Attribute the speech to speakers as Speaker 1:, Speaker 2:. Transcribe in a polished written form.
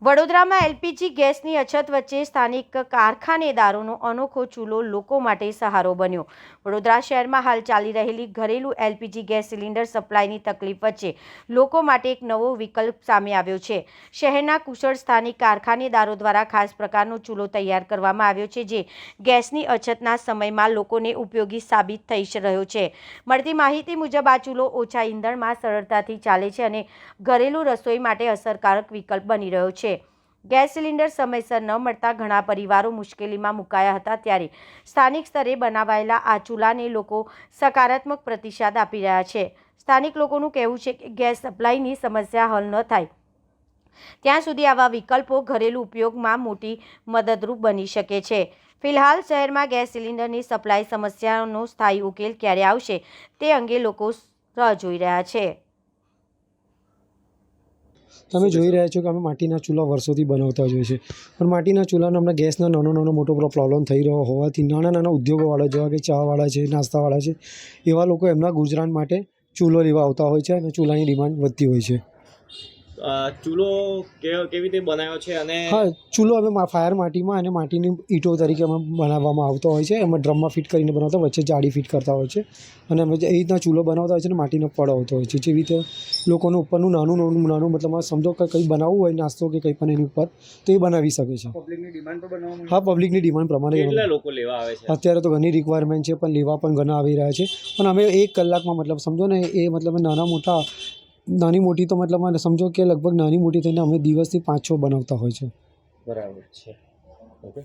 Speaker 1: વડોદરામાં એલપીજી ગેસની અછત વચ્ચે સ્થાનિક કારખાનેદારોનો અનોખો ચૂલો લોકો માટે સહારો બન્યો। વડોદરા શહેરમાં હાલ ચાલી રહેલી ઘરેલું એલપીજી ગેસ સિલિન્ડર સપ્લાયની તકલીફ વચ્ચે લોકો માટે એક નવો વિકલ્પ સામે આવ્યો છે। શહેરના કુશળ સ્થાનિક કારખાનેદારો દ્વારા ખાસ પ્રકારનો ચૂલો તૈયાર કરવામાં આવ્યો છે, જે ગેસની અછતના સમયમાં લોકોને ઉપયોગી સાબિત થઈ રહ્યો છે। મળતી માહિતી મુજબ આ ચૂલો ઓછા ઈંધણમાં સરળતાથી ચાલે છે અને ઘરેલું રસોઈ માટે અસરકારક વિકલ્પ બની રહ્યો છે। ગેસ સિલિન્ડર સમયસર ન મળતા ઘણા પરિવારો મુશ્કેલીમાં મુકાયા હતા, ત્યારે સ્થાનિક સ્તરે બનાવાયેલા આ ચૂલાને લોકો સકારાત્મક પ્રતિસાદ આપી રહ્યા છે। સ્થાનિક લોકોનું કહેવું છે કે ગેસ સપ્લાયની સમસ્યા હલ ન થાય ત્યાં સુધી આવા વિકલ્પો ઘરેલું ઉપયોગમાં મોટી મદદરૂપ બની શકે છે। ફિલહાલ શહેરમાં ગેસ સિલિન્ડરની સપ્લાય સમસ્યાનો સ્થાયી ઉકેલ ક્યારે આવશે તે અંગે લોકો રાહ જોઈ રહ્યા છે।
Speaker 2: તમે જોઈ રહ્યા છો કે અમે માટીના ચૂલા વર્ષોથી બનાવતા જોઈએ છે, પણ માટીના ચૂલાનો અમને ગેસનો નાનો મોટો પ્રોબ્લેમ થઈ રહ્યો હોવાથી નાના ઉદ્યોગોવાળા જેવા કે ચાવાળા છે, નાસ્તાવાળા છે, એવા લોકો એમના ગુજરાન માટે ચૂલો લેવા આવતા હોય છે અને ચૂલાની ડિમાન્ડ વધતી હોય છે।
Speaker 3: ચૂલો કેવી રીતે બનાવ્યો છે? અને
Speaker 2: હા, ચૂલો અમે ફાયર માટીમાં અને માટીની ઈંટો તરીકે અમે બનાવવામાં આવતો હોય છે। એમાં ડ્રમમાં ફિટ કરીને બનાવતા, વચ્ચે જાળી ફિટ કરતા હોય છે અને અમે એ રીતના ચૂલો બનાવતા હોય છે અને માટીનો પડ આવતો હોય છે। જેવી રીતે લોકોને ઉપરનું નાનું મતલબ સમજો કે કંઈ બનાવવું હોય નાસ્તો કે કંઈ પણ એની ઉપર તો એ બનાવી શકે છે।
Speaker 3: પબ્લિકની ડિમાન્ડ પર બનાવવામાં?
Speaker 2: હા, પબ્લિકની ડિમાન્ડ પ્રમાણે
Speaker 3: કેટલા લોકો લેવા આવે છે?
Speaker 2: અત્યારે તો ઘણી રિક્વાયરમેન્ટ છે, પણ લેવા પણ ઘણા આવી રહ્યા છે। પણ અમે 1 કલાકમાં મતલબ સમજો ને એ મતલબ નાની મોટી તો મતલબ સમજો કે લગભગ નાની મોટી થઈને અમે દિવસથી 5-6 બનાવતા હોય છે।
Speaker 3: બરાબર છે, ઓકે।